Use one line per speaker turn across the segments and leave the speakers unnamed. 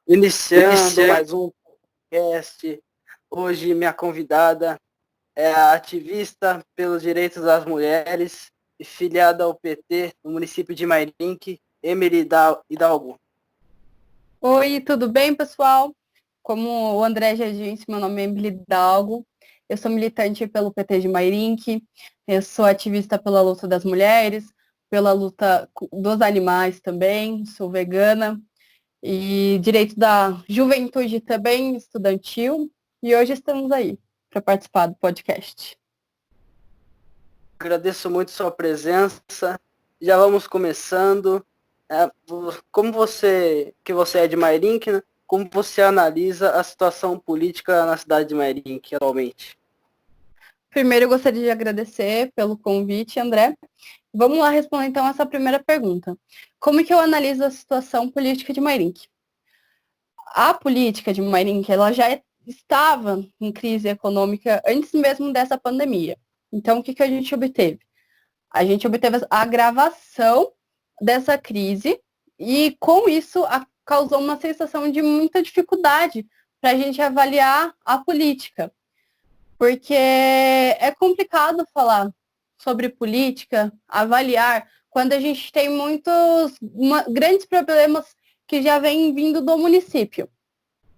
Iniciando mais um podcast. Hoje minha convidada é a ativista pelos direitos das mulheres e filiada ao PT no município de Mairink, Emily Hidalgo.
Oi, tudo bem, pessoal? Como o André já disse, meu nome é Emily Hidalgo. Eu sou militante pelo PT de Mairink. Eu sou ativista pela luta das mulheres, pela luta dos animais também. Sou vegana e direito da juventude também, estudantil. E hoje estamos aí para participar do podcast.
Agradeço muito sua presença. Já vamos começando. Como você é de Mairink, né? Como você analisa a situação política na cidade de Mairink atualmente?
Primeiro, eu gostaria de agradecer pelo convite, André. Vamos lá responder, então, essa primeira pergunta. Como que eu analiso a situação política de Mairink? A política de Mairink, ela já estava em crise econômica antes mesmo dessa pandemia. Então, o que a gente obteve? A gente obteve a agravação dessa crise e, com isso, causou uma sensação de muita dificuldade para a gente avaliar a política. Porque é complicado falar sobre política, avaliar, quando a gente tem grandes problemas que já vêm vindo do município.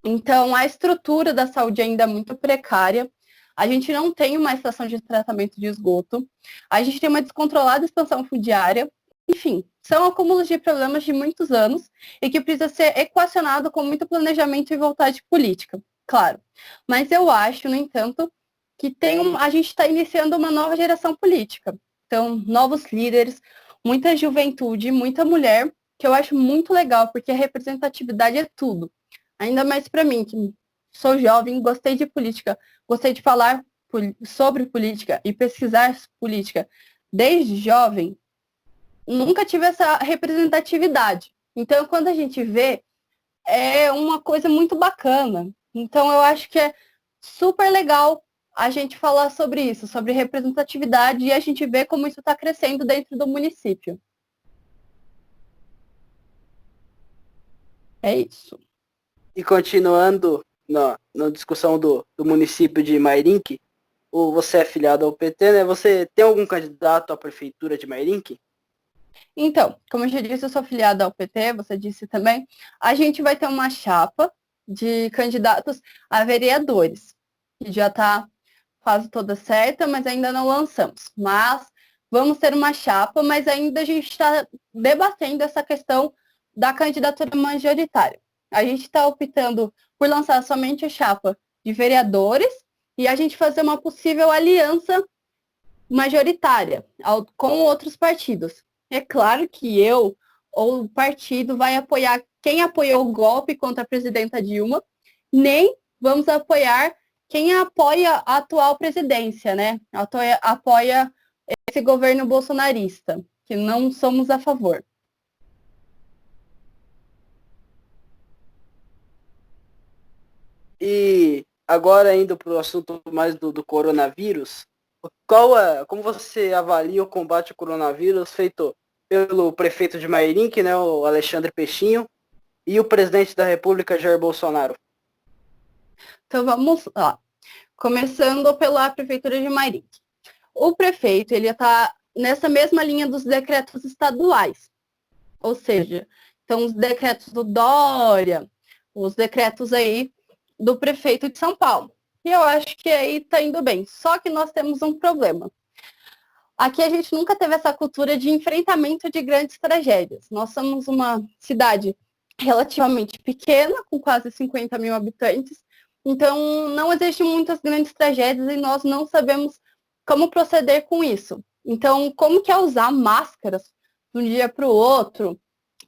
Então, a estrutura da saúde ainda é muito precária. A gente não tem uma estação de tratamento de esgoto. A gente tem uma descontrolada expansão fundiária. Enfim, são acúmulos de problemas de muitos anos e que precisa ser equacionado com muito planejamento e vontade política, claro. Mas eu acho, no entanto, que a gente está iniciando uma nova geração política. Então, novos líderes, muita juventude, muita mulher, que eu acho muito legal, porque a representatividade é tudo. Ainda mais para mim, que sou jovem, gostei de política, gostei de falar sobre política e pesquisar política desde jovem, nunca tive essa representatividade. Então, quando a gente vê, é uma coisa muito bacana. Então, eu acho que é super legal a gente falar sobre isso, sobre representatividade, e a gente ver como isso está crescendo dentro do município. É isso.
E continuando na discussão do município de Mairink, você é filiado ao PT, né? Você tem algum candidato à prefeitura de Mairink?
Então, como eu já disse, eu sou filiada ao PT, você disse também. A gente vai ter uma chapa de candidatos a vereadores, que já está quase toda certa, mas ainda não lançamos. Mas vamos ter uma chapa, mas ainda a gente está debatendo essa questão da candidatura majoritária. A gente está optando por lançar somente a chapa de vereadores e a gente fazer uma possível aliança majoritária com outros partidos. É claro que eu ou o partido vai apoiar quem apoiou o golpe contra a presidenta Dilma, nem vamos apoiar quem apoia a atual presidência, né? Apoia esse governo bolsonarista, que não somos a favor.
E agora indo para o assunto mais do coronavírus, como você avalia o combate ao coronavírus feito pelo prefeito de Mairink, né, o Alexandre Peixinho, e o presidente da República, Jair Bolsonaro?
Então vamos lá. Começando pela prefeitura de Mairink. O prefeito, ele está nessa mesma linha dos decretos estaduais. Ou seja, então os decretos do Dória, os decretos aí do prefeito de São Paulo. E eu acho que aí está indo bem. Só que nós temos um problema. Aqui a gente nunca teve essa cultura de enfrentamento de grandes tragédias. Nós somos uma cidade relativamente pequena, com quase 50 mil habitantes, então não existem muitas grandes tragédias e nós não sabemos como proceder com isso. Então, como que é usar máscaras de um dia para o outro,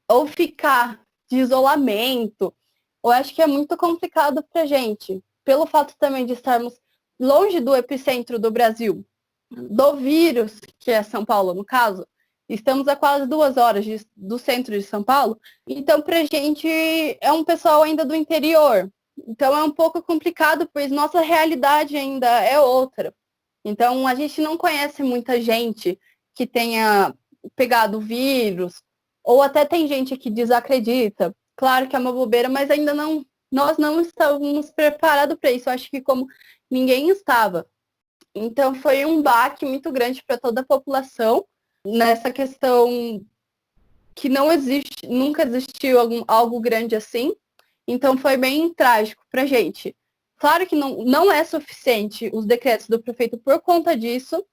ou ficar de isolamento, eu acho que é muito complicado para a gente, pelo fato também de estarmos longe do epicentro do Brasil, do vírus, que é São Paulo, no caso. Estamos a quase 2 horas do centro de São Paulo, então para a gente é um pessoal ainda do interior. Então é um pouco complicado, pois nossa realidade ainda é outra. Então a gente não conhece muita gente que tenha pegado o vírus, ou até tem gente que desacredita. Claro que é uma bobeira, mas ainda não, nós não estávamos preparados para isso. Eu acho que como ninguém estava. Então foi um baque muito grande para toda a população nessa questão que não existe, nunca existiu algo grande assim. Então foi bem trágico para a gente. Claro que não é suficiente os decretos do prefeito por conta disso,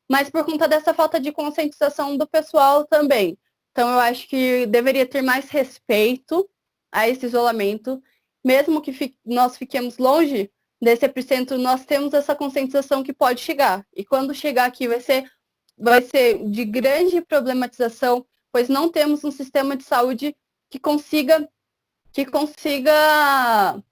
mas por conta dessa falta de conscientização do pessoal também. Então eu acho que deveria ter mais respeito a esse isolamento, mesmo que nós fiquemos longe desse epicentro, nós temos essa conscientização que pode chegar. E quando chegar aqui vai ser de grande problematização, pois não temos um sistema de saúde que consiga que consiga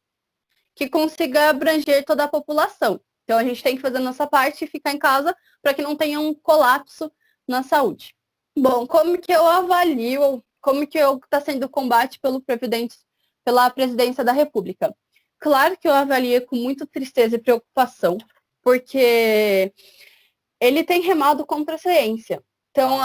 que consiga abranger toda a população. Então a gente tem que fazer a nossa parte e ficar em casa para que não tenha um colapso na saúde. Bom, como que eu avalio, como que está sendo o combate pela presidência da República? Claro que eu avalio com muita tristeza e preocupação, porque ele tem remado contra a ciência. Então,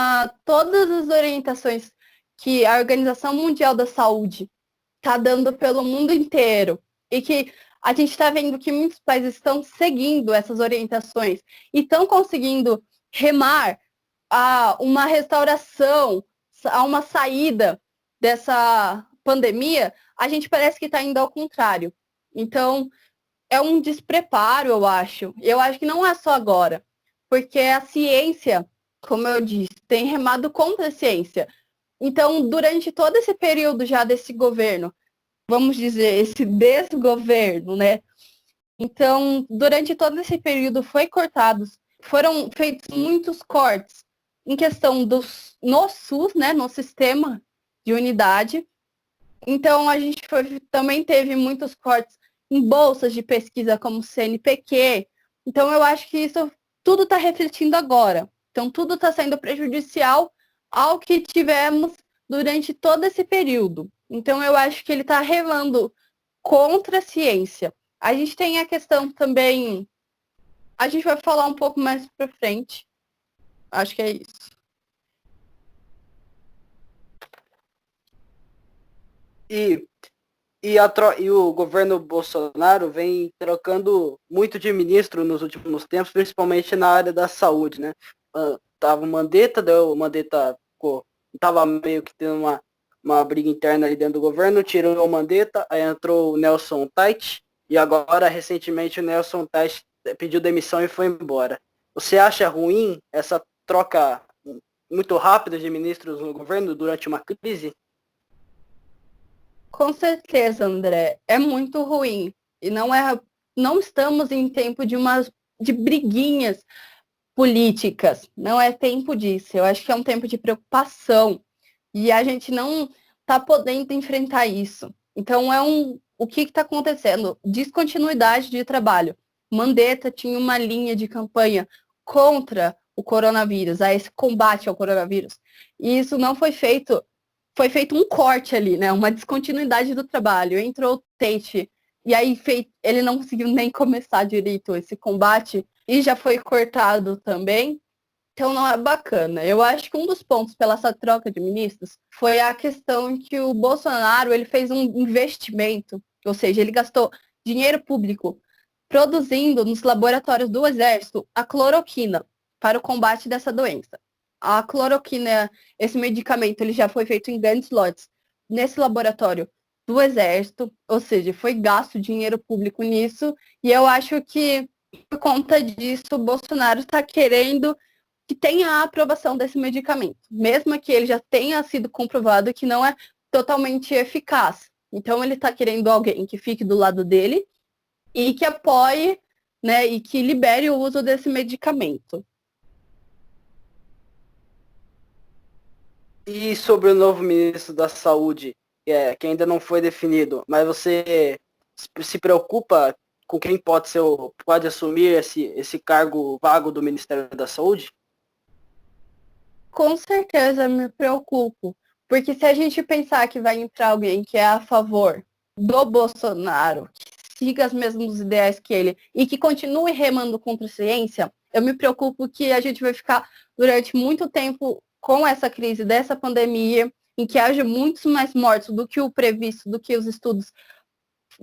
todas as orientações que a Organização Mundial da Saúde está dando pelo mundo inteiro e que a gente está vendo que muitos países estão seguindo essas orientações e estão conseguindo remar a uma restauração, a uma saída dessa pandemia, a gente parece que está indo ao contrário. Então, é um despreparo, eu acho. Eu acho que não é só agora, porque a ciência, como eu disse, tem remado contra a ciência. Então, durante todo esse período já desse governo, vamos dizer, esse desgoverno, né? Então, durante todo esse período foram feitos muitos cortes em questão no SUS, né, no sistema de unidade. Então, a gente também teve muitos cortes em bolsas de pesquisa como o CNPq. Então, eu acho que isso tudo está refletindo agora. Então, tudo está sendo prejudicial ao que tivemos durante todo esse período. Então, eu acho que ele está remando contra a ciência. A gente tem a questão também, a gente vai falar um pouco mais para frente. Acho que é isso.
E o governo Bolsonaro vem trocando muito de ministro nos últimos tempos, principalmente na área da saúde, né? Tava o Mandetta, o Mandetta tava meio que tendo uma briga interna ali dentro do governo, tirou o Mandetta, aí entrou o Nelson Tait, e agora, recentemente, o Nelson Tait pediu demissão e foi embora. Você acha ruim essa troca muito rápida de ministros no governo durante uma crise?
Com certeza, André, é muito ruim. E não estamos em tempo de briguinhas políticas. Não é tempo disso. Eu acho que é um tempo de preocupação. E a gente não está podendo enfrentar isso. Então, o que está acontecendo? Descontinuidade de trabalho. Mandetta tinha uma linha de campanha contra o coronavírus, esse combate ao coronavírus. E isso não foi feito. Foi feito um corte ali, né? Uma descontinuidade do trabalho. Entrou o Tate, e aí ele não conseguiu nem começar direito esse combate, e já foi cortado também. Então não é bacana. Eu acho que um dos pontos pela essa troca de ministros foi a questão que o Bolsonaro ele fez um investimento, ou seja, ele gastou dinheiro público produzindo nos laboratórios do Exército a cloroquina para o combate dessa doença. A cloroquina, esse medicamento, ele já foi feito em grandes lotes nesse laboratório do Exército, ou seja, foi gasto dinheiro público nisso, e eu acho que por conta disso o Bolsonaro está querendo que tenha a aprovação desse medicamento, mesmo que ele já tenha sido comprovado que não é totalmente eficaz. Então ele está querendo alguém que fique do lado dele e que apoie, né, e que libere o uso desse medicamento.
E sobre o novo ministro da Saúde, que ainda não foi definido, mas você se preocupa com quem pode assumir esse cargo vago do Ministério da Saúde?
Com certeza me preocupo, porque se a gente pensar que vai entrar alguém que é a favor do Bolsonaro, que siga os mesmos ideais que ele e que continue remando contra a ciência, eu me preocupo que a gente vai ficar durante muito tempo com essa crise dessa pandemia em que haja muitos mais mortos do que o previsto, do que os estudos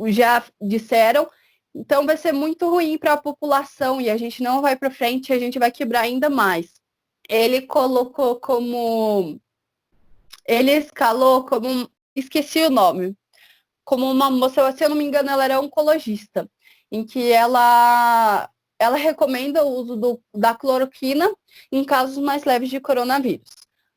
já disseram. Então vai ser muito ruim para a população e a gente não vai para frente, a gente vai quebrar ainda mais. Ele colocou como... Ele escalou como... Esqueci o nome. Como uma moça, se eu não me engano, ela era oncologista, em que ela recomenda o uso da cloroquina em casos mais leves de coronavírus.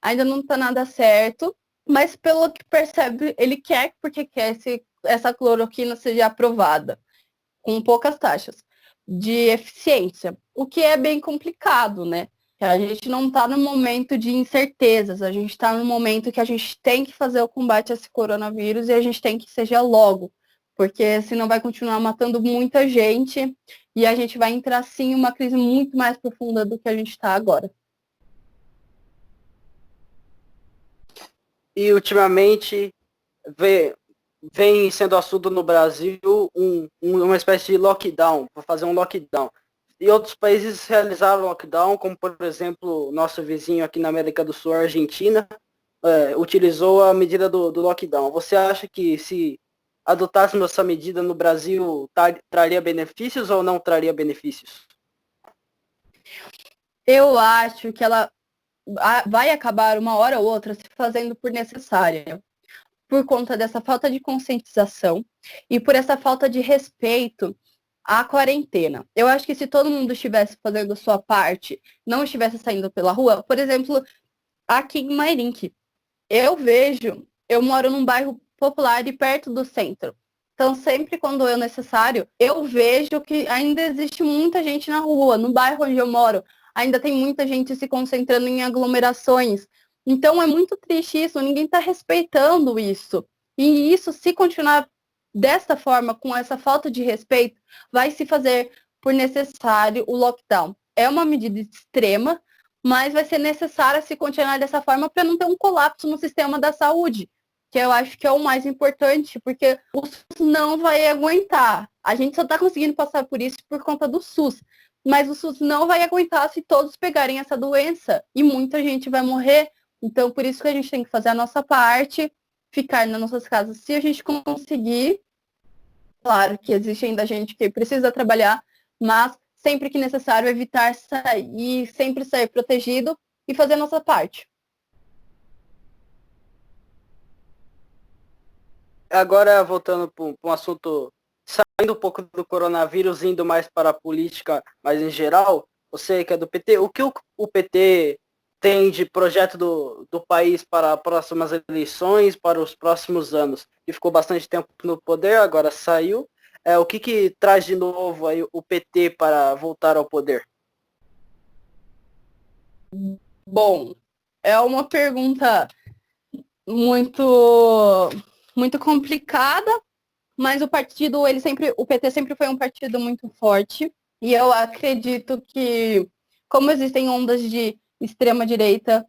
Ainda não está nada certo, mas pelo que percebe, ele quer, porque quer essa cloroquina seja aprovada, com poucas taxas de eficiência, o que é bem complicado, né? A gente não está no momento de incertezas, a gente está no momento que a gente tem que fazer o combate a esse coronavírus e a gente tem que seja logo, porque senão vai continuar matando muita gente e a gente vai entrar sim em uma crise muito mais profunda do que a gente está agora.
E ultimamente vem sendo assunto no Brasil uma espécie de lockdown, para fazer um lockdown. E outros países realizaram lockdown, como por exemplo, nosso vizinho aqui na América do Sul, a Argentina, utilizou a medida do lockdown. Você acha que se adotássemos essa medida no Brasil, traria benefícios ou não traria benefícios?
Eu acho que ela vai acabar uma hora ou outra se fazendo por necessária, por conta dessa falta de conscientização e por essa falta de respeito à quarentena. Eu acho que se todo mundo estivesse fazendo a sua parte, não estivesse saindo pela rua, por exemplo, aqui em Mairink, eu moro num bairro popular e perto do centro. Então, sempre quando é necessário, eu vejo que ainda existe muita gente na rua. No bairro onde eu moro, ainda tem muita gente se concentrando em aglomerações. Então, é muito triste isso, ninguém está respeitando isso. E isso, se continuar dessa forma, com essa falta de respeito, vai se fazer por necessário o lockdown. É uma medida extrema, mas vai ser necessário se continuar dessa forma para não ter um colapso no sistema da saúde, que eu acho que é o mais importante, porque o SUS não vai aguentar. A gente só está conseguindo passar por isso por conta do SUS, mas o SUS não vai aguentar se todos pegarem essa doença e muita gente vai morrer. Então, por isso que a gente tem que fazer a nossa parte, ficar nas nossas casas se a gente conseguir. Claro que existe ainda gente que precisa trabalhar, mas sempre que necessário evitar sair, sempre sair protegido e fazer a nossa parte.
Agora, voltando para um assunto, saindo um pouco do coronavírus, indo mais para a política, mas em geral, você que é do PT, o que o PT tem de projeto do país para as próximas eleições, para os próximos anos? Que ficou bastante tempo no poder, agora saiu. O que traz de novo aí o PT para voltar ao poder?
Bom, é uma pergunta muito muito complicada, mas o PT sempre foi um partido muito forte, e eu acredito que, como existem ondas de extrema direita,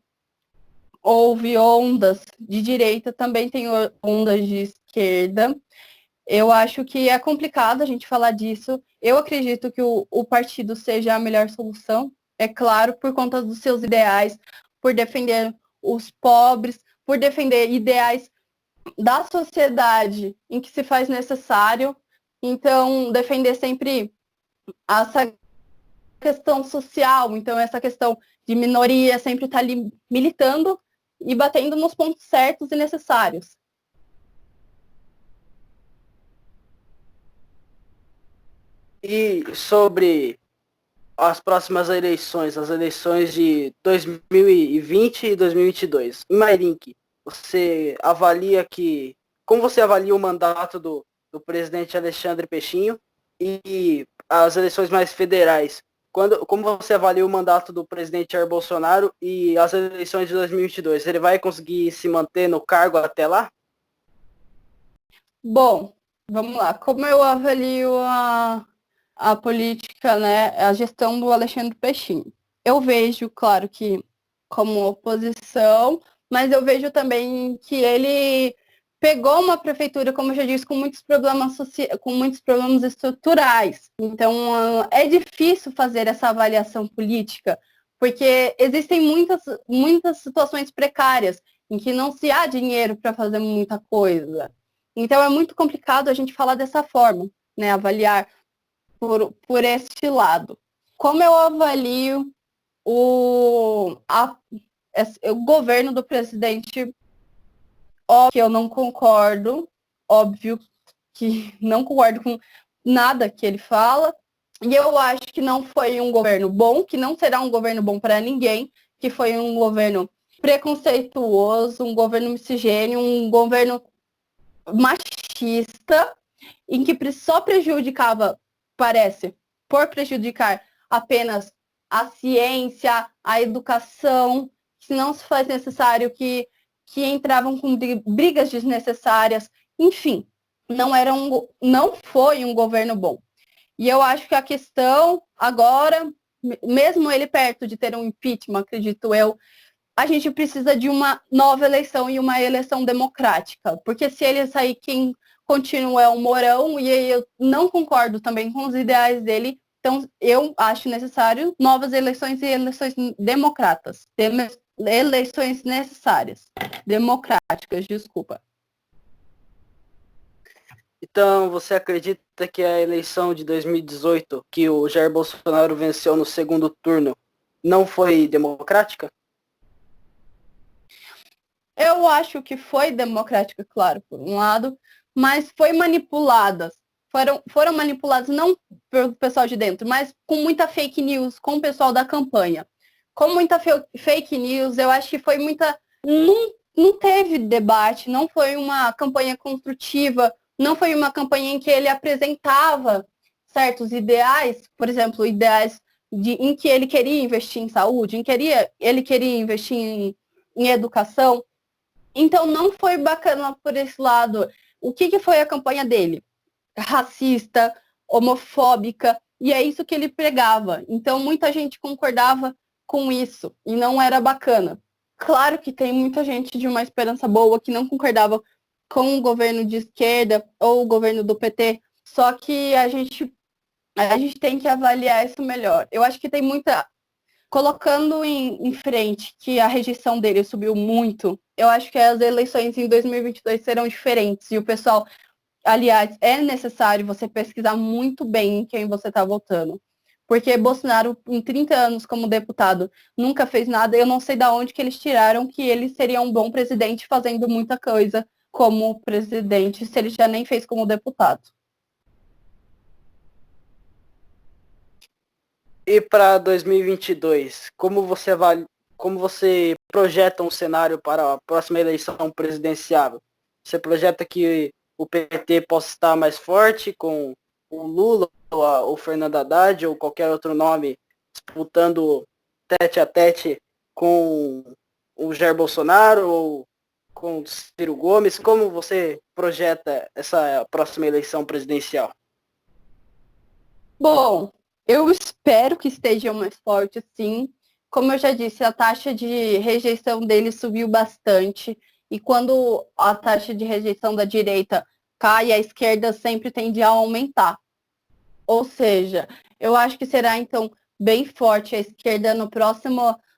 houve ondas de direita, também tem ondas de esquerda. Eu acho que é complicado a gente falar disso. Eu acredito que o partido seja a melhor solução, é claro, por conta dos seus ideais, por defender os pobres, por defender ideais da sociedade em que se faz necessário. Então, defender sempre essa questão social, então essa questão de minoria sempre está ali militando e batendo nos pontos certos e necessários.
E sobre as próximas eleições, as eleições de 2020 e 2022. Em Mairink, você avalia como você avalia o mandato do presidente Alexandre Pechinho e as eleições mais federais? Como você avalia o mandato do presidente Jair Bolsonaro e as eleições de 2022? Ele vai conseguir se manter no cargo até lá?
Bom, vamos lá. Como eu avalio a política, né, a gestão do Alexandre Pechinho? Eu vejo, claro que como oposição, mas eu vejo também que ele pegou uma prefeitura, como eu já disse, com muitos problemas estruturais. Então, é difícil fazer essa avaliação política, porque existem muitas situações precárias. em que não se há dinheiro para fazer muita coisa. Então é muito complicado a gente falar dessa forma, né? Avaliar por este lado. Como eu avalio o governo do presidente? Óbvio que eu não concordo, óbvio que não concordo com nada que ele fala, e eu acho que não foi um governo bom, que não será um governo bom para ninguém, que foi um governo preconceituoso, um governo misogênio, um governo machista, em que só prejudicava, parece, por prejudicar apenas a ciência, a educação, que não se faz necessário que entravam com brigas desnecessárias, enfim, não foi um governo bom. E eu acho que a questão agora, mesmo ele perto de ter um impeachment, acredito eu, a gente precisa de uma nova eleição e uma eleição democrática, porque se ele sair, quem continua é o Mourão, e eu não concordo também com os ideais dele, então eu acho necessário novas eleições e eleições democratas, eleições necessárias, democráticas, desculpa.
Então, você acredita que a eleição de 2018, que o Jair Bolsonaro venceu no segundo turno, não foi democrática?
Eu acho que foi democrática, claro, por um lado, mas foi manipuladas. Foram manipuladas não pelo pessoal de dentro, mas com muita fake news, com o pessoal da campanha. Com muita fake news, eu acho que foi muita. Não teve debate, não foi uma campanha construtiva, não foi uma campanha em que ele apresentava certos ideais, por exemplo, ideais em que ele queria investir em saúde, ele queria investir em educação. Então não foi bacana por esse lado. O que foi a campanha dele? Racista, homofóbica, e é isso que ele pregava. Então muita gente concordava com isso e não era bacana. Claro que tem muita gente de uma esperança boa que não concordava com o governo de esquerda ou o governo do PT, só que a gente tem que avaliar isso melhor. Eu acho que tem muita. Colocando em frente que a rejeição dele subiu muito, eu acho que as eleições em 2022 serão diferentes. E o pessoal, aliás, é necessário você pesquisar muito bem em quem você está votando. Porque Bolsonaro, em 30 anos como deputado, nunca fez nada. Eu não sei de onde que eles tiraram que ele seria um bom presidente fazendo muita coisa como presidente, se ele já nem fez como deputado.
E para 2022, como você projeta um cenário para a próxima eleição presidencial? Você projeta que o PT possa estar mais forte com o Lula ou Fernando Haddad ou qualquer outro nome disputando tete a tete com o Jair Bolsonaro ou com o Ciro Gomes? Como você projeta essa próxima eleição presidencial?
Bom, eu espero que estejam mais fortes, sim. Como eu já disse, a taxa de rejeição dele subiu bastante. E quando a taxa de rejeição da direita cai, a esquerda sempre tende a aumentar. Ou seja, eu acho que será, então, bem forte a esquerda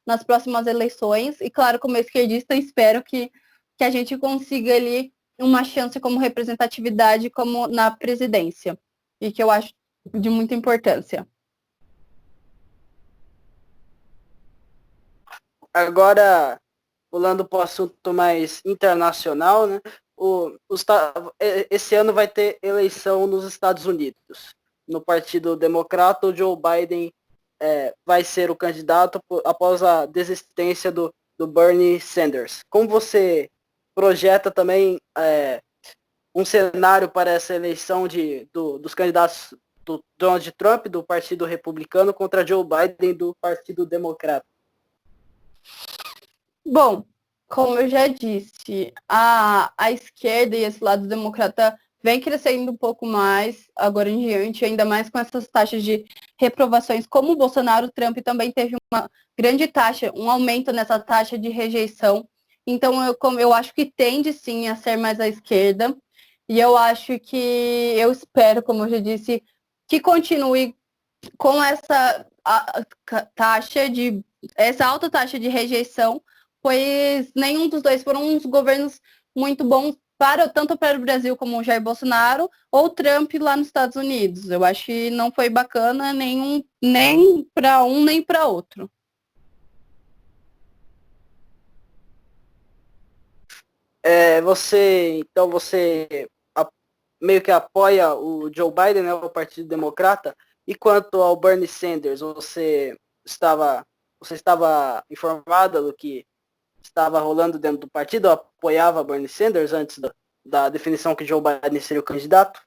nas próximas eleições. E, claro, como esquerdista, espero que a gente consiga ali uma chance como representatividade como na presidência. E que eu acho de muita importância.
Agora, pulando para o assunto mais internacional, né? Esse ano vai ter eleição nos Estados Unidos. No Partido Democrata, o Joe Biden vai ser o candidato após a desistência do Bernie Sanders. Como você projeta também um cenário para essa eleição dos candidatos do Donald Trump, do Partido Republicano, contra Joe Biden, do Partido Democrata?
Bom, como eu já disse, a esquerda e esse lado democrata vem crescendo um pouco mais agora em diante, ainda mais com essas taxas de reprovações. Como o Bolsonaro, o Trump também teve uma grande taxa, um aumento nessa taxa de rejeição. Então, eu acho que tende sim a ser mais à esquerda. E eu acho que, eu espero, como eu já disse, que continue com essa alta taxa de rejeição, pois nenhum dos dois foram uns governos muito bons tanto para o Brasil como o Jair Bolsonaro ou Trump lá nos Estados Unidos. Eu acho que não foi bacana nem para um nem para outro.
Você meio que apoia o Joe Biden, né, o Partido Democrata, e quanto ao Bernie Sanders, você estava informada do que estava rolando dentro do partido? Apoiava Bernie Sanders antes da definição que Joe Biden seria o candidato?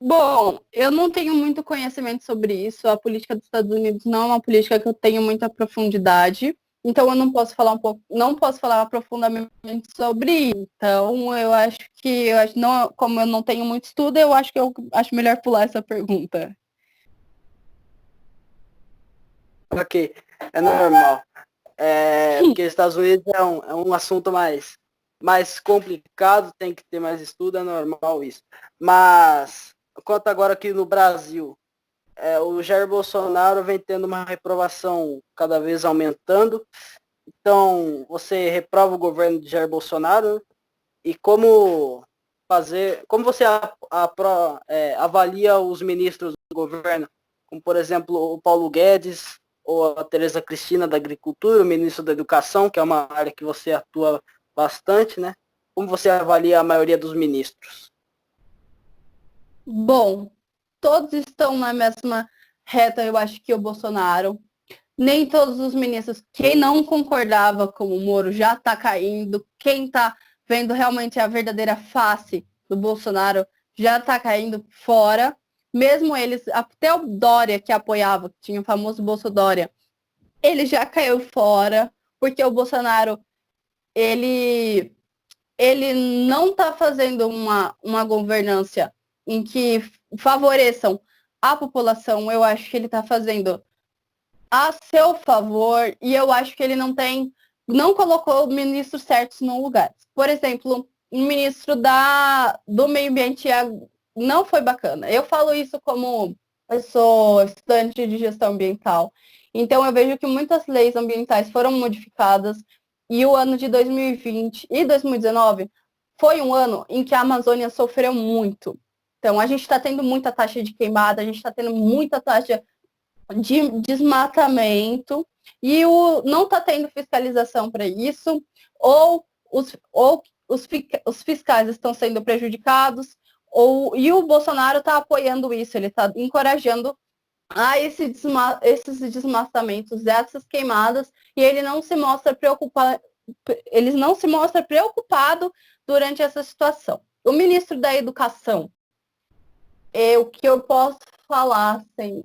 Bom, eu não tenho muito conhecimento sobre isso. A política dos Estados Unidos não é uma política que eu tenho muita profundidade. Então eu não posso falar não posso falar profundamente sobre isso. Então não, como eu não tenho muito estudo, eu acho melhor pular essa pergunta.
Ok, é normal. Porque Estados Unidos é um assunto mais complicado, tem que ter mais estudo, é normal isso. Mas, quanto agora aqui no Brasil, o Jair Bolsonaro vem tendo uma reprovação cada vez aumentando. Então, você reprova o governo de Jair Bolsonaro e como você avalia os ministros do governo, como por exemplo o Paulo Guedes ou a Tereza Cristina da Agricultura, o ministro da Educação, que é uma área que você atua bastante, né? Como você avalia a maioria dos ministros?
Bom, todos estão na mesma reta, eu acho que o Bolsonaro. Nem todos os ministros, quem não concordava com o Moro já está caindo, quem está vendo realmente a verdadeira face do Bolsonaro já está caindo fora. Mesmo eles, até o Dória que apoiava, que tinha o famoso Bolso Dória, ele já caiu fora, porque o Bolsonaro, ele, ele não está fazendo uma governança em que favoreçam a população. Eu acho que ele está fazendo a seu favor, e eu acho que ele não colocou ministros certos no lugar. Por exemplo, o ministro do meio ambiente não foi bacana. Eu falo isso como eu sou estudante de gestão ambiental. Então eu vejo que muitas leis ambientais foram modificadas e o ano de 2020 e 2019 foi um ano em que a Amazônia sofreu muito. Então a gente está tendo muita taxa de queimada, a gente está tendo muita taxa de desmatamento e não está tendo fiscalização para isso, ou os fiscais estão sendo prejudicados, e o Bolsonaro está apoiando isso, ele está encorajando esses desmatamentos, essas queimadas, e ele não se mostra preocupado durante essa situação. O ministro da Educação, o que eu posso falar, assim,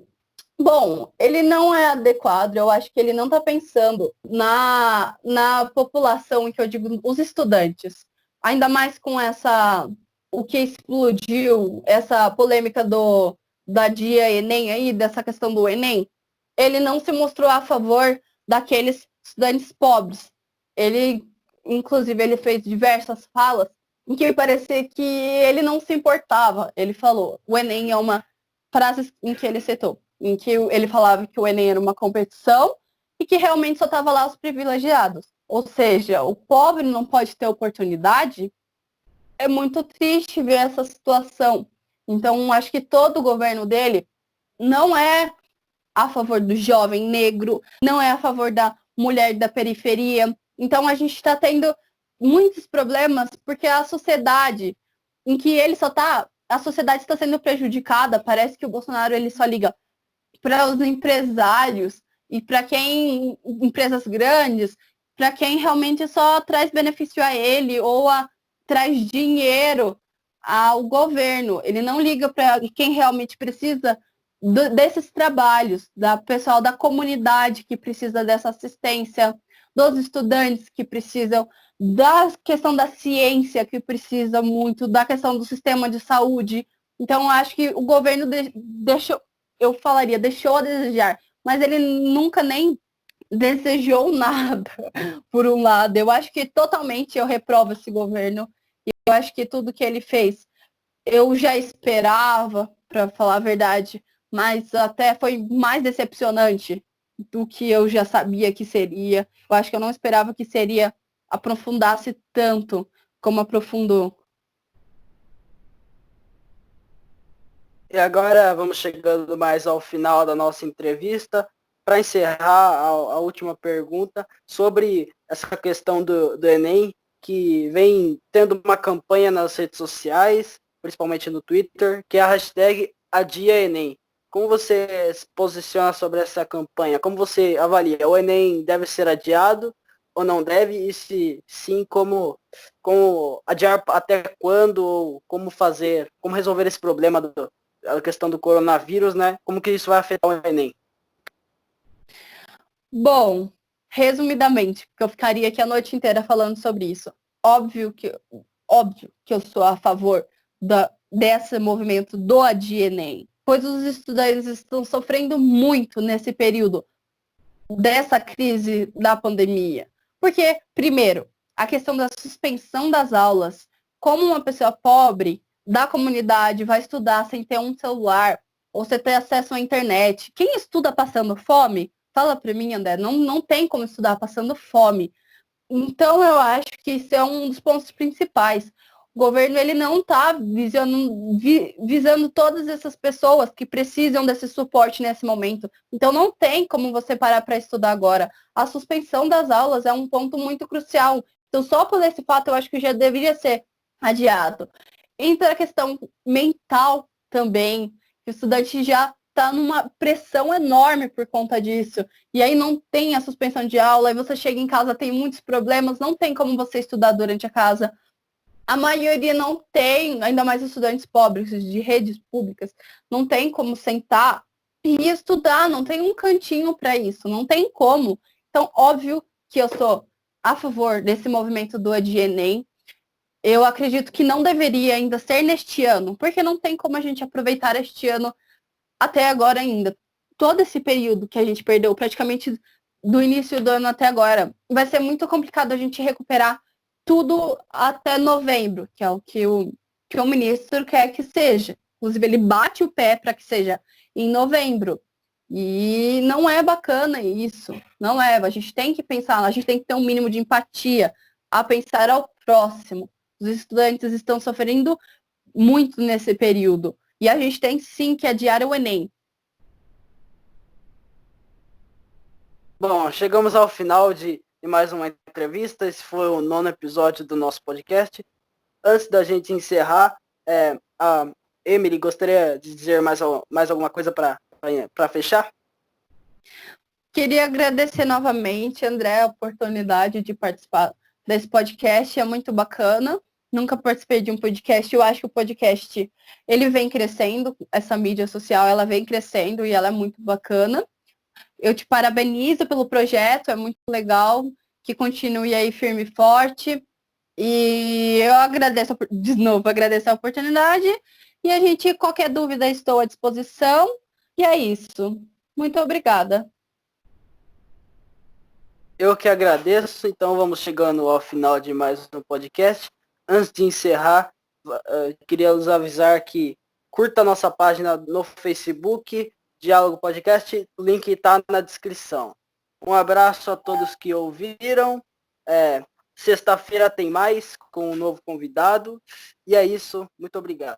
bom, ele não é adequado, eu acho que ele não está pensando na população, que eu digo, os estudantes. Ainda mais com o que explodiu, essa polêmica da Dia Enem aí, dessa questão do Enem, ele não se mostrou a favor daqueles estudantes pobres. Inclusive, ele fez diversas falas em que parecia que ele não se importava. Ele falou, o Enem é uma frase em que ele citou, em que ele falava que o Enem era uma competição e que realmente só estava lá os privilegiados. Ou seja, o pobre não pode ter oportunidade. É muito triste ver essa situação. Então, acho que todo o governo dele não é a favor do jovem negro, não é a favor da mulher da periferia. Então, a gente está tendo muitos problemas porque a sociedade em que ele só está, a sociedade está sendo prejudicada. Parece que o Bolsonaro ele só liga para os empresários e para empresas grandes, para quem realmente só traz benefício a ele ou traz dinheiro ao governo. Ele não liga para quem realmente precisa desses trabalhos, da pessoal da comunidade que precisa dessa assistência, dos estudantes que precisam, da questão da ciência que precisa muito, da questão do sistema de saúde. Então, acho que o governo deixou a desejar, mas ele nunca nem desejou nada, por um lado. Eu acho que totalmente eu reprovo esse governo. Eu acho que tudo que ele fez, eu já esperava, para falar a verdade, mas até foi mais decepcionante do que eu já sabia que seria. Eu acho que eu não esperava que seria aprofundasse tanto como aprofundou.
E agora vamos chegando mais ao final da nossa entrevista. Para encerrar a última pergunta sobre essa questão do Enem, que vem tendo uma campanha nas redes sociais, principalmente no Twitter, que é a hashtag AdiaEnem. Como você se posiciona sobre essa campanha? Como você avalia? O Enem deve ser adiado ou não deve? E se sim, como adiar até quando? Ou como fazer, como resolver esse problema a questão do coronavírus, né? Como que isso vai afetar o Enem?
Bom, resumidamente, porque eu ficaria aqui a noite inteira falando sobre isso. Óbvio que eu sou a favor desse movimento do Adia Enem, pois os estudantes estão sofrendo muito nesse período dessa crise da pandemia. Porque, primeiro, a questão da suspensão das aulas. Como uma pessoa pobre da comunidade vai estudar sem ter um celular ou sem ter acesso à internet? Quem estuda passando fome? Fala para mim, André, não tem como estudar passando fome. Então, eu acho que isso é um dos pontos principais. O governo ele não está visando todas essas pessoas que precisam desse suporte nesse momento. Então, não tem como você parar para estudar agora. A suspensão das aulas é um ponto muito crucial. Então, só por esse fato, eu acho que já deveria ser adiado. Entra a questão mental também, que o estudante já está numa pressão enorme por conta disso. E aí não tem a suspensão de aula, aí você chega em casa, tem muitos problemas, não tem como você estudar durante a casa. A maioria não tem, ainda mais estudantes pobres de redes públicas, não tem como sentar e estudar, não tem um cantinho para isso, não tem como. Então, óbvio que eu sou a favor desse movimento do Enem. Eu acredito que não deveria ainda ser neste ano, porque não tem como a gente aproveitar este ano até agora ainda. Todo esse período que a gente perdeu, praticamente do início do ano até agora, vai ser muito complicado a gente recuperar tudo até novembro, que é que o ministro quer que seja. Inclusive, ele bate o pé para que seja em novembro. E não é bacana isso. Não é. A gente tem que pensar, a gente tem que ter um mínimo de empatia a pensar ao próximo. Os estudantes estão sofrendo muito nesse período. E a gente tem sim que adiar o Enem.
Bom, chegamos ao final de mais uma entrevista. Esse foi o 9º episódio do nosso podcast. Antes da gente encerrar, a Emily gostaria de dizer mais alguma coisa para fechar?
Queria agradecer novamente, André, a oportunidade de participar desse podcast. É muito bacana. Nunca participei de um podcast. Eu acho que o podcast ele vem crescendo, essa mídia social ela vem crescendo e ela é muito bacana. Eu te parabenizo pelo projeto, é muito legal, que continue aí firme e forte. E eu agradeço, de novo, agradeço a oportunidade. E a gente, qualquer dúvida, estou à disposição. E é isso. Muito obrigada.
Eu que agradeço. Então vamos chegando ao final de mais um podcast. Antes de encerrar, queria nos avisar que curta a nossa página no Facebook, Diálogo Podcast, o link está na descrição. Um abraço a todos que ouviram. Sexta-feira tem mais com um novo convidado. E é isso. Muito obrigado.